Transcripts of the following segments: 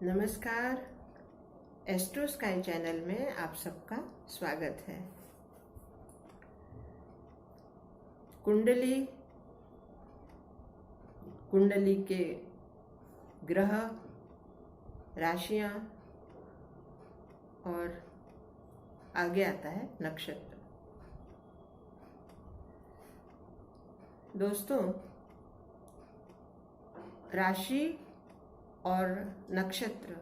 नमस्कार। Astro sky channel में आप सबका स्वागत है। कुंडली के ग्रह, राशियां और आगे आता है नक्षत्र। दोस्तों, राशि और नक्षत्र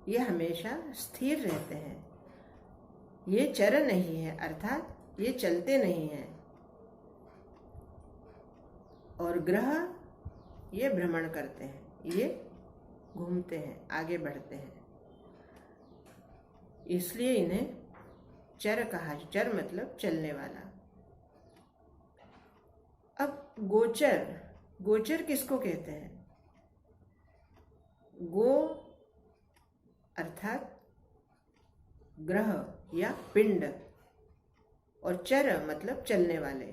ये हमेशा स्थिर रहते हैं, ये चर नहीं है, अर्थात ये चलते नहीं हैं। और ग्रह ये भ्रमण करते हैं, ये घूमते हैं, आगे बढ़ते हैं, इसलिए इन्हें चर कहा। चर मतलब चलने वाला। अब गोचर किसको कहते हैं? गो अर्थात ग्रह या पिंड, और चर मतलब चलने वाले।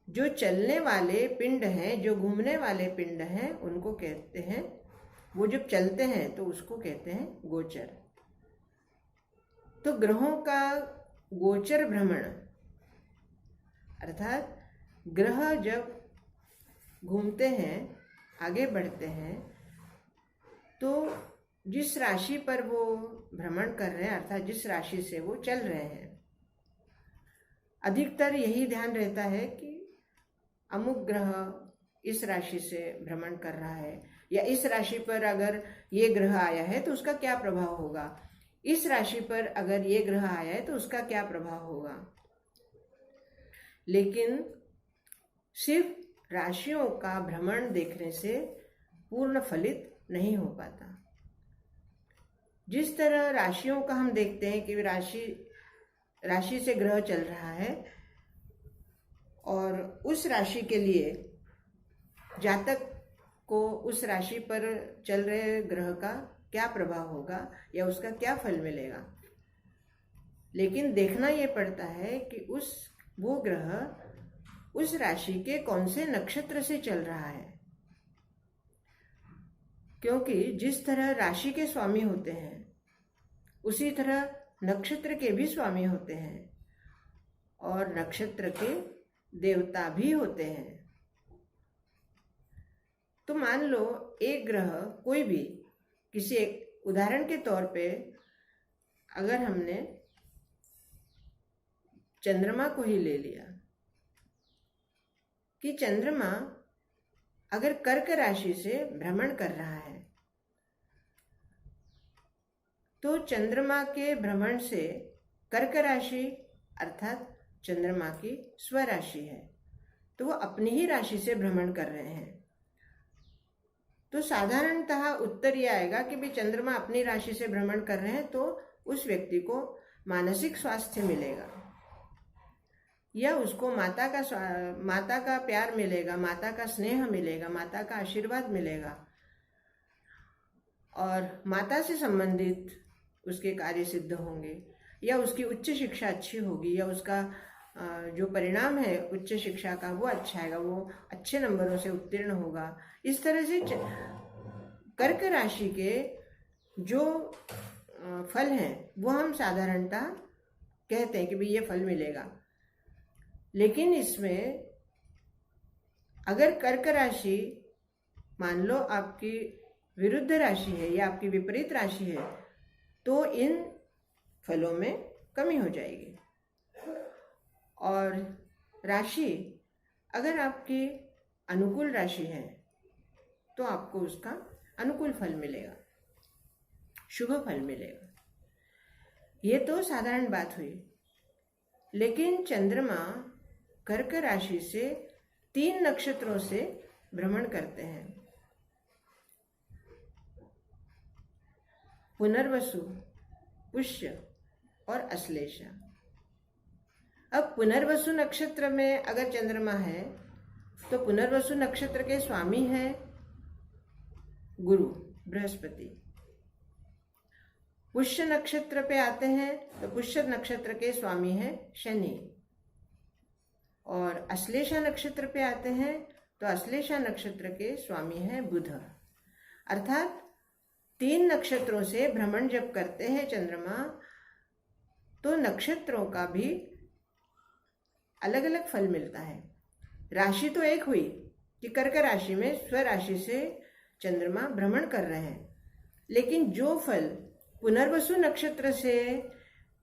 जो चलने वाले पिंड हैं, जो घूमने वाले पिंड हैं, उनको कहते हैं, वो जब चलते हैं तो उसको कहते हैं गोचर। तो ग्रहों का गोचर भ्रमण अर्थात ग्रह जब घूमते हैं, आगे बढ़ते हैं, तो जिस राशि पर वो भ्रमण कर रहे हैं, अर्थात जिस राशि से वो चल रहे हैं, अधिकतर यही ध्यान रहता है कि अमुक ग्रह इस राशि से भ्रमण कर रहा है, या इस राशि पर अगर ये ग्रह आया है तो उसका क्या प्रभाव होगा, इस राशि पर अगर ये ग्रह आया है तो उसका क्या प्रभाव होगा। लेकिन सिर्फ राशियों का भ्रमण देखने से पूर्ण फलित नहीं हो पाता। जिस तरह राशियों का हम देखते हैं कि राशि से ग्रह चल रहा है और उस राशि के लिए जातक को उस राशि पर चल रहे ग्रह का क्या प्रभाव होगा या उसका क्या फल मिलेगा। लेकिन देखना ये पड़ता है कि वो ग्रह उस राशि के कौन से नक्षत्र से चल रहा है, क्योंकि जिस तरह राशि के स्वामी होते हैं उसी तरह नक्षत्र के भी स्वामी होते हैं, और नक्षत्र के देवता भी होते हैं। तो मान लो एक ग्रह कोई भी, किसी एक उदाहरण के तौर पे अगर हमने चंद्रमा को ही ले लिया कि चंद्रमा अगर कर्क राशि से भ्रमण कर रहा है, तो चंद्रमा के भ्रमण से कर्क राशि अर्थात चंद्रमा की स्वराशि है, तो वो अपनी ही राशि से भ्रमण कर रहे हैं। तो साधारणतः उत्तर ये आएगा कि भाई चंद्रमा अपनी राशि से भ्रमण कर रहे हैं तो उस व्यक्ति को मानसिक स्वास्थ्य मिलेगा, या उसको माता का प्यार मिलेगा, माता का स्नेह मिलेगा, माता का आशीर्वाद मिलेगा, और माता से संबंधित उसके कार्य सिद्ध होंगे, या उसकी उच्च शिक्षा अच्छी होगी, या उसका जो परिणाम है उच्च शिक्षा का वो अच्छा आएगा, वो अच्छे नंबरों से उत्तीर्ण होगा। इस तरह से कर्क राशि के जो फल हैं वो हम साधारणतः कहते हैं कि भाई ये फल मिलेगा। लेकिन इसमें अगर कर्क राशि मान लो आपकी विरुद्ध राशि है या आपकी विपरीत राशि है, तो इन फलों में कमी हो जाएगी। और राशि अगर आपकी अनुकूल राशि है तो आपको उसका अनुकूल फल मिलेगा, शुभ फल मिलेगा। ये तो साधारण बात हुई। लेकिन चंद्रमा कर्क राशि से 3 नक्षत्रों से भ्रमण करते हैं, पुनर्वसु, पुष्य और अश्लेषा। अब पुनर्वसु नक्षत्र में अगर चंद्रमा है तो पुनर्वसु नक्षत्र के स्वामी है गुरु बृहस्पति। पुष्य नक्षत्र पे आते हैं तो पुष्य नक्षत्र के स्वामी है शनि, और अश्लेषा नक्षत्र पे आते हैं तो अश्लेषा नक्षत्र के स्वामी है बुध। अर्थात 3 नक्षत्रों से भ्रमण जब करते हैं चंद्रमा, तो नक्षत्रों का भी अलग अलग फल मिलता है। राशि तो एक हुई कि कर्क राशि में स्वराशि से चंद्रमा भ्रमण कर रहे हैं, लेकिन जो फल पुनर्वसु नक्षत्र से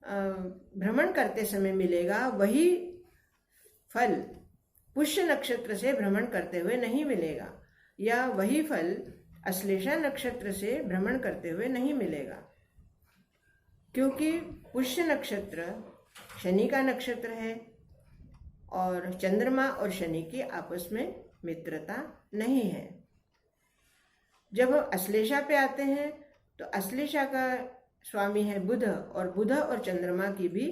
भ्रमण करते समय मिलेगा, वही फल पुष्य नक्षत्र से भ्रमण करते हुए नहीं मिलेगा, या वही फल अश्लेषा नक्षत्र से भ्रमण करते हुए नहीं मिलेगा, क्योंकि पुष्य नक्षत्र शनि का नक्षत्र है और चंद्रमा और शनि की आपस में मित्रता नहीं है। जब हम अश्लेषा पे आते हैं तो अश्लेषा का स्वामी है बुध, और बुध और चंद्रमा की भी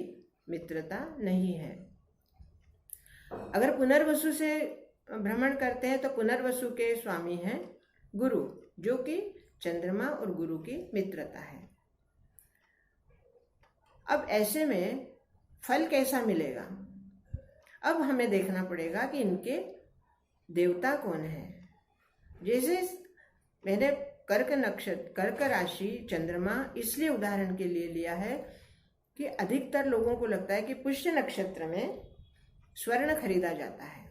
मित्रता नहीं है। अगर पुनर्वसु से भ्रमण करते हैं तो पुनर्वसु के स्वामी हैं गुरु, जो कि चंद्रमा और गुरु की मित्रता है। अब ऐसे में फल कैसा मिलेगा? अब हमें देखना पड़ेगा कि इनके देवता कौन है। जैसे मैंने कर्क राशि चंद्रमा इसलिए उदाहरण के लिए लिया है कि अधिकतर लोगों को लगता है कि पुष्य नक्षत्र में स्वर्ण खरीदा जाता है,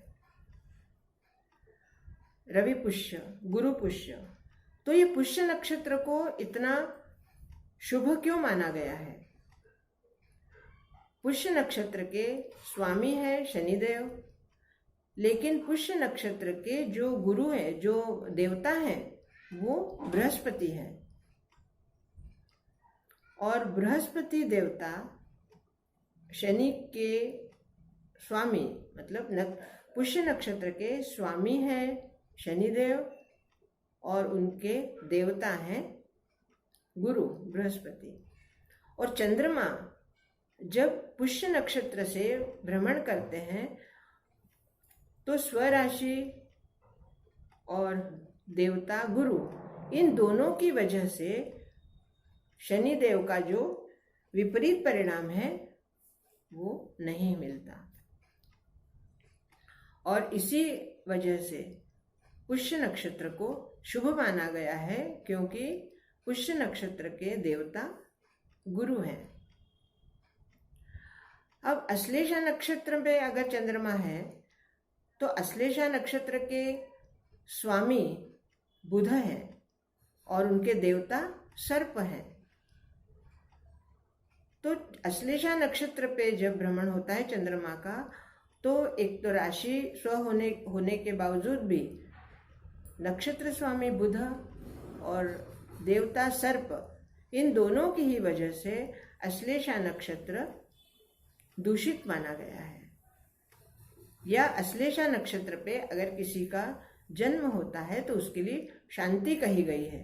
रवि पुष्य, गुरु पुष्य, तो ये पुष्य नक्षत्र को इतना शुभ क्यों माना गया है? पुष्य नक्षत्र के स्वामी है शनिदेव, लेकिन पुष्य नक्षत्र के जो गुरु है, जो देवता है, वो बृहस्पति है। और बृहस्पति देवता शनि के स्वामी, मतलब पुष्य नक्षत्र के स्वामी है शनिदेव, और उनके देवता हैं गुरु बृहस्पति। और चंद्रमा जब पुष्य नक्षत्र से भ्रमण करते हैं तो स्वराशि और देवता गुरु, इन दोनों की वजह से शनिदेव का जो विपरीत परिणाम है वो नहीं मिलता। और इसी वजह से पुष्य नक्षत्र को शुभ माना गया है, क्योंकि पुष्य नक्षत्र के देवता गुरु हैं। अब अश्लेषा नक्षत्र पे अगर चंद्रमा है तो अश्लेषा नक्षत्र के स्वामी बुध है और उनके देवता सर्प हैं। तो अश्लेषा नक्षत्र पे जब भ्रमण होता है चंद्रमा का, तो एक तो राशि स्व होने के बावजूद भी नक्षत्र स्वामी बुध और देवता सर्प, इन दोनों की ही वजह से अश्लेषा नक्षत्र दूषित माना गया है। या अश्लेषा नक्षत्र पे अगर किसी का जन्म होता है तो उसके लिए शांति कही गई है,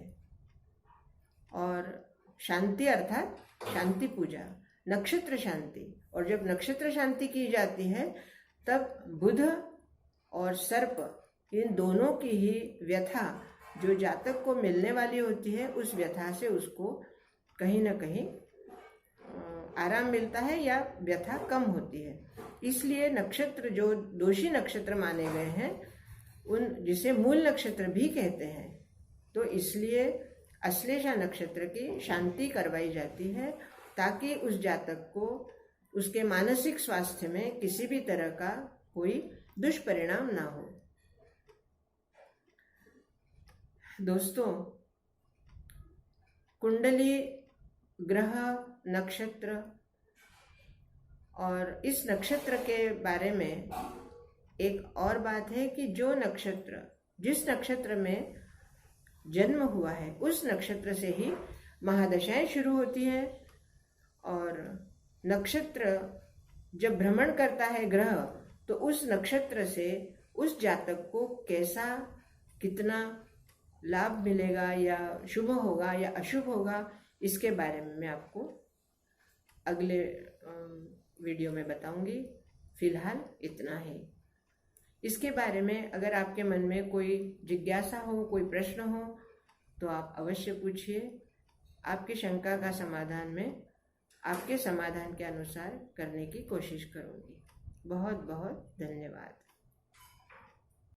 और शांति अर्थात शांति पूजा, नक्षत्र शांति। और जब नक्षत्र शांति की जाती है तब बुध और सर्प, इन दोनों की ही व्यथा जो जातक को मिलने वाली होती है, उस व्यथा से उसको कहीं ना कहीं आराम मिलता है या व्यथा कम होती है। इसलिए नक्षत्र जो दोषी नक्षत्र माने गए हैं, उन जिसे मूल नक्षत्र भी कहते हैं, तो इसलिए अश्लेषा नक्षत्र की शांति करवाई जाती है, ताकि उस जातक को उसके मानसिक स्वास्थ्य में किसी भी तरह का कोई दुष्परिणाम ना हो। दोस्तों, कुंडली, ग्रह, नक्षत्र और इस नक्षत्र के बारे में एक और बात है कि जो नक्षत्र, जिस नक्षत्र में जन्म हुआ है, उस नक्षत्र से ही महादशाएं शुरू होती है। और नक्षत्र जब भ्रमण करता है ग्रह, तो उस नक्षत्र से उस जातक को कैसा, कितना लाभ मिलेगा, या शुभ होगा या अशुभ होगा, इसके बारे में मैं आपको अगले वीडियो में बताऊंगी। फिलहाल इतना ही। इसके बारे में अगर आपके मन में कोई जिज्ञासा हो, कोई प्रश्न हो, तो आप अवश्य पूछिए। आपकी शंका का समाधान मैं आपके समाधान के अनुसार करने की कोशिश करूंगी। बहुत बहुत धन्यवाद।